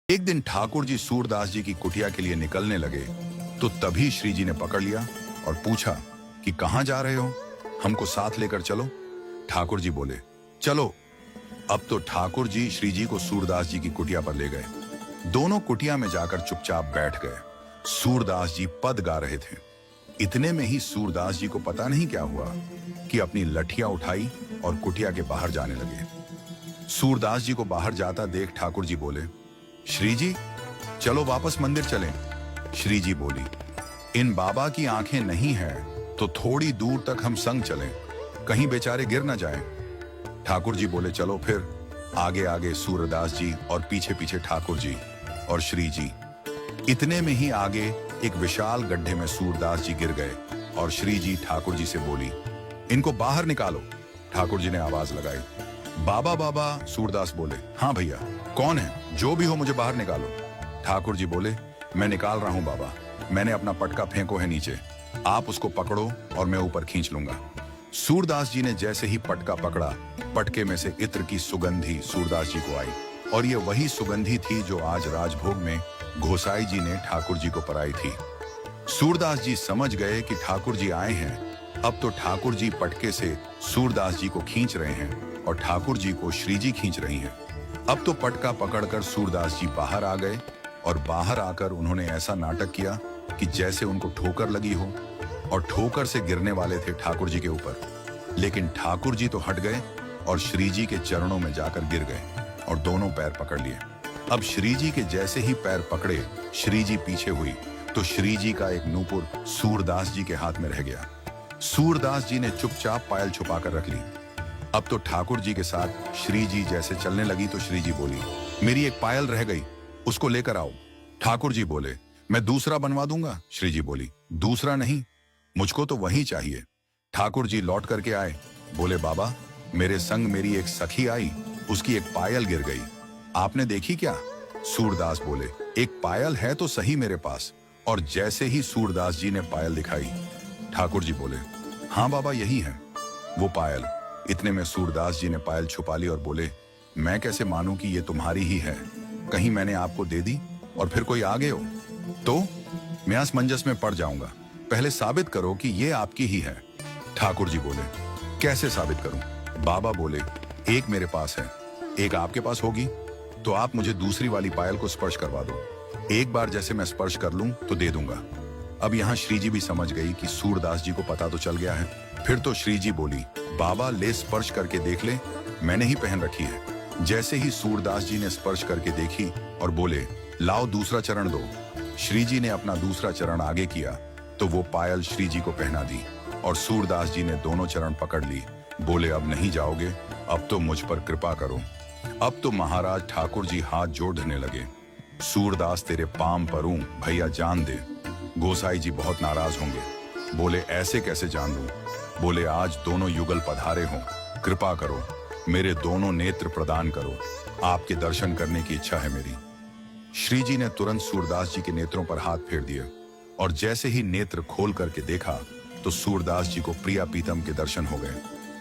एक दिन ठाकुर जी सूरदास जी की कुटिया के लिए निकलने लगे तो तभी श्री जी ने पकड़ लिया और पूछा कि कहां जा रहे हो, हमको साथ लेकर चलो। ठाकुर जी बोले चलो। अब तो ठाकुर जी श्री जी को सूरदास जी की कुटिया पर ले गए। दोनों कुटिया में जाकर चुपचाप बैठ गए। सूरदास जी पद गा रहे थे। इतने में ही सूरदास जी को पता नहीं क्या हुआ कि अपनी लठियां उठाई और कुटिया के बाहर जाने लगे। सूरदास जी को बाहर जाता देख ठाकुर जी बोले श्री जी चलो वापस मंदिर चलें। श्री जी बोली इन बाबा की आंखें नहीं हैं तो थोड़ी दूर तक हम संग चलें, कहीं बेचारे गिर न जाएं। ठाकुर जी बोले चलो फिर। आगे आगे सूरदास जी और पीछे पीछे ठाकुर जी और श्री जी। इतने में ही आगे एक विशाल गड्ढे में सूरदास जी गिर गए और श्री जी ठाकुर जी से बोली इनको बाहर निकालो। ठाकुर जी ने आवाज लगाई बाबा बाबा। सूरदास बोले हाँ भैया, कौन है, जो भी हो मुझे बाहर निकालो। ठाकुर जी बोले मैं निकाल रहा हूं बाबा, मैंने अपना पटका फेंको है नीचे, आप उसको पकड़ो और मैं ऊपर खींच लूंगा। सूरदास जी ने जैसे ही पटका पकड़ा, पटके में से इत्र की सुगंधी सूरदास जी को आई और ये वही सुगंधी थी जो आज राजभोग में गोसाई जी ने ठाकुर जी को पराई थी। सूरदास जी समझ गए कि ठाकुर जी आए हैं। अब तो ठाकुर जी पटके से सूरदास जी को खींच रहे हैं और ठाकुर जी को श्री जी खींच रही हैं। अब तो पटका पकड़कर सूरदास जी बाहर आ गए और बाहर आकर उन्होंने ऐसा नाटक किया कि जैसे उनको ठोकर लगी हो और ठोकर से गिरने वाले थे ठाकुर जी के ऊपर। लेकिन ठाकुर जी तो हट गए और श्री जी के चरणों में जाकर गिर गए और दोनों पैर पकड़ लिए। अब श्री जी के जैसे ही पैर पकड़े, श्री जी पीछे हुई तो श्री जी का एक नूपुर सूरदास जी के हाथ में रह गया। सूरदास जी ने चुपचाप पायल छुपा कर रख ली। अब तो ठाकुर जी के साथ श्री जी जैसे चलने लगी तो श्री जी बोली मेरी एक पायल रह गई, उसको लेकर आओ। ठाकुर जी बोले मैं दूसरा बनवा दूंगा। श्री जी बोली दूसरा नहीं, मुझको तो वही चाहिए। ठाकुर जी लौट करके आए, बोले बाबा मेरे संग मेरी एक सखी आई, उसकी एक पायल गिर गई, आपने देखी क्या? सूरदास बोले एक पायल है तो सही मेरे पास। और जैसे ही सूरदास जी ने पायल दिखाई, ठाकुर जी बोले हाँ बाबा यही है वो पायल। इतने में सूरदास जी ने पायल छुपा ली और बोले मैं कैसे मानूं कि ये तुम्हारी ही है, कहीं मैंने आपको दे दी और फिर कोई आ गए हो तो मैं असमंजस में पड़ जाऊंगा, पहले साबित करो कि ये आपकी ही है। ठाकुर जी बोले कैसे साबित करूं? बाबा बोले एक मेरे पास है, एक आपके पास होगी, तो आप मुझे दूसरी वाली पायल को स्पर्श करवा दो, एक बार जैसे मैं स्पर्श कर लूं तो दे दूंगा। अब यहाँ श्री जी भी समझ गई कि सूरदास जी को पता तो चल गया है। फिर तो श्री जी बोली बाबा ले स्पर्श करके देख ले, मैंने ही पहन रखी है। जैसे ही सूरदास जी ने स्पर्श करके देखी और बोले लाओ दूसरा चरण दो। श्री जी ने अपना दूसरा चरण आगे किया तो वो पायल श्री जी को पहना दी और सूरदास जी ने दोनों चरण पकड़ ली। बोले अब नहीं जाओगे, अब तो मुझ पर कृपा करो। अब तो महाराज ठाकुर जी हाथ जोड़ने लगे, सूरदास तेरे पाम परूं, भैया जान दे। गोसाई जी बहुत नाराज होंगे, बोले ऐसे कैसे जान दूं? बोले आज दोनों युगल पधारे हों, कृपा करो, मेरे दोनों नेत्र प्रदान करो, आपके दर्शन करने की इच्छा है मेरी। श्री जी ने तुरंत सूरदास जी के नेत्रों पर हाथ फेर दिए और जैसे ही नेत्र खोल करके देखा तो सूरदास जी को प्रिया पीतम के दर्शन हो गए।